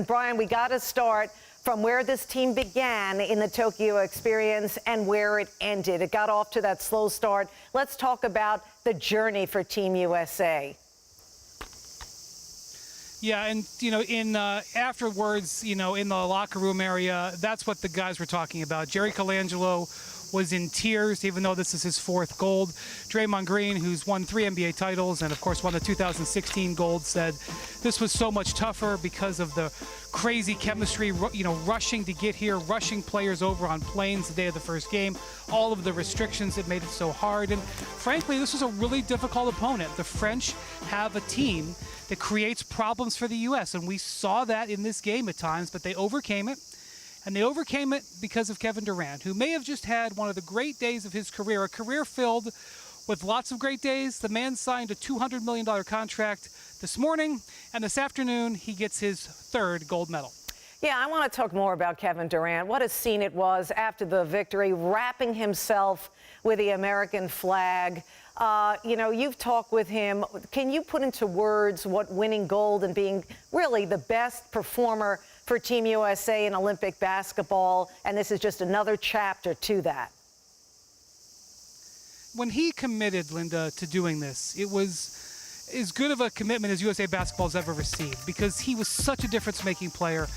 Brian, we got to start from where this team began in the Tokyo experience and where it ended. It got off to that slow start. Let's talk about the journey for Team USA. Yeah, and, in afterwards, in the locker room area, that's what the guys were talking about. Jerry Colangelo was in tears, even though this is his fourth gold. Draymond Green, who's won 3 NBA titles and, of course, won the 2016 gold, said this was so much tougher because of the crazy chemistry, rushing to get here, rushing players over on planes the day of the first game, all of the restrictions that made it so hard. And, frankly, this was a really difficult opponent. The French have a team that creates problems for the U.S., and we saw that in this game at times, but they overcame it. And they overcame it because of Kevin Durant, who may have just had one of the great days of his career, a career filled with lots of great days. The man signed a $200 million contract this morning, and this afternoon he gets his third gold medal. Yeah, I want to talk more about Kevin Durant. What a scene it was after the victory, wrapping himself with the American flag. You've talked with him. Can you put into words what winning gold and being really the best performer for Team USA in Olympic basketball, and this is just another chapter to that? When he committed, Linda, to doing this, it was as good of a commitment as USA Basketball's ever received, because he was such a difference-making player,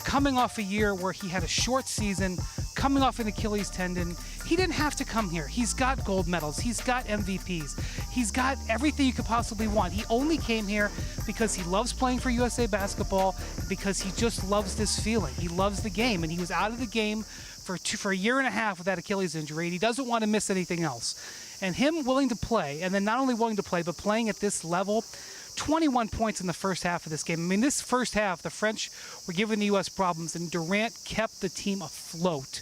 coming off a year where he had a short season, coming off an Achilles tendon. He didn't have to come here. He's got gold medals. He's got MVPs. He's got everything you could possibly want. He only came here because he loves playing for USA Basketball, because he just loves this feeling. He loves the game, and he was out of the game for a year and a half with that Achilles injury, and he doesn't want to miss anything else. And him willing to play, and then not only willing to play, but playing at this level, 21 points in the first half of this game. I mean, this first half, the French were giving the U.S. problems, and Durant kept the team afloat.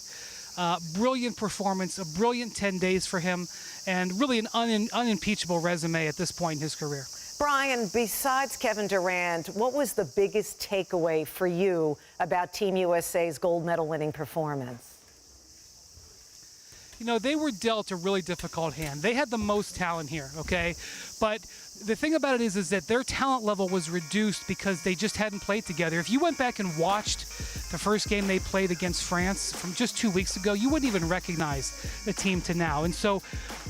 Brilliant performance, a brilliant 10 days for him, and really an unimpeachable resume at this point in his career. Brian, besides Kevin Durant, what was the biggest takeaway for you about Team USA's gold medal winning performance? They were dealt a really difficult hand. They had the most talent here, okay? But the thing about it is that their talent level was reduced because they just hadn't played together. If you went back and watched the first game they played against France from just 2 weeks ago, you wouldn't even recognize the team to now. And so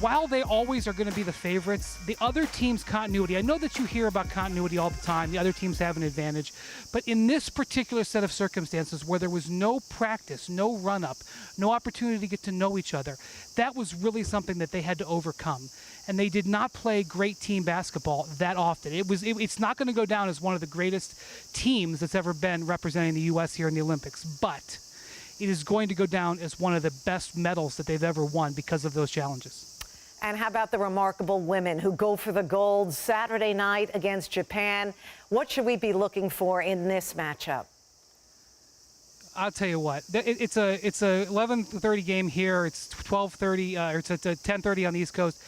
while they always are going to be the favorites, the other team's continuity, I know that you hear about continuity all the time, the other teams have an advantage, but in this particular set of circumstances where there was no practice, no run-up, no opportunity to get to know each other, that was really something that they had to overcome. And they did not play great team basketball that often. It's not going to go down as one of the greatest teams that's ever been representing the U.S. here in the Olympics, but it is going to go down as one of the best medals that they've ever won because of those challenges. And how about the remarkable women who go for the gold Saturday night against Japan? What should we be looking for in this matchup? I'll tell you what. It's a 11:30 game here. It's 12:30, or it's at 10:30 on the East Coast.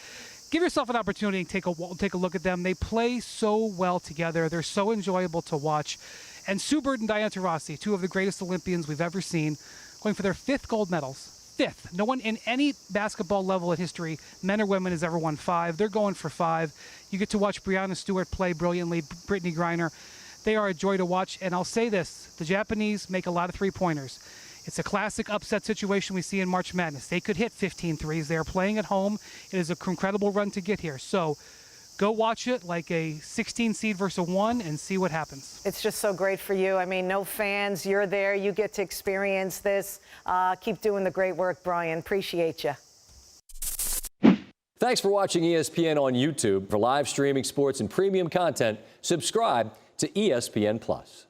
Give yourself an opportunity and take a look at them. They play so well together. They're so enjoyable to watch. And Sue Bird and Diana Taurasi, two of the greatest Olympians we've ever seen, going for their 5th gold medals. 5th. No one in any basketball level in history, men or women, has ever won 5. They're going for 5. You get to watch Breanna Stewart play brilliantly, Brittany Griner. They are a joy to watch. And I'll say this, the Japanese make a lot of three-pointers. It's a classic upset situation we see in March Madness. They could hit 15 threes. They are playing at home. It is an incredible run to get here. So go watch it like a 16 seed versus a 1 and see what happens. It's just so great for you. I mean, no fans. You're there. You get to experience this. Keep doing the great work, Brian. Appreciate you. Thanks for watching ESPN on YouTube. For live streaming sports and premium content, subscribe to ESPN+.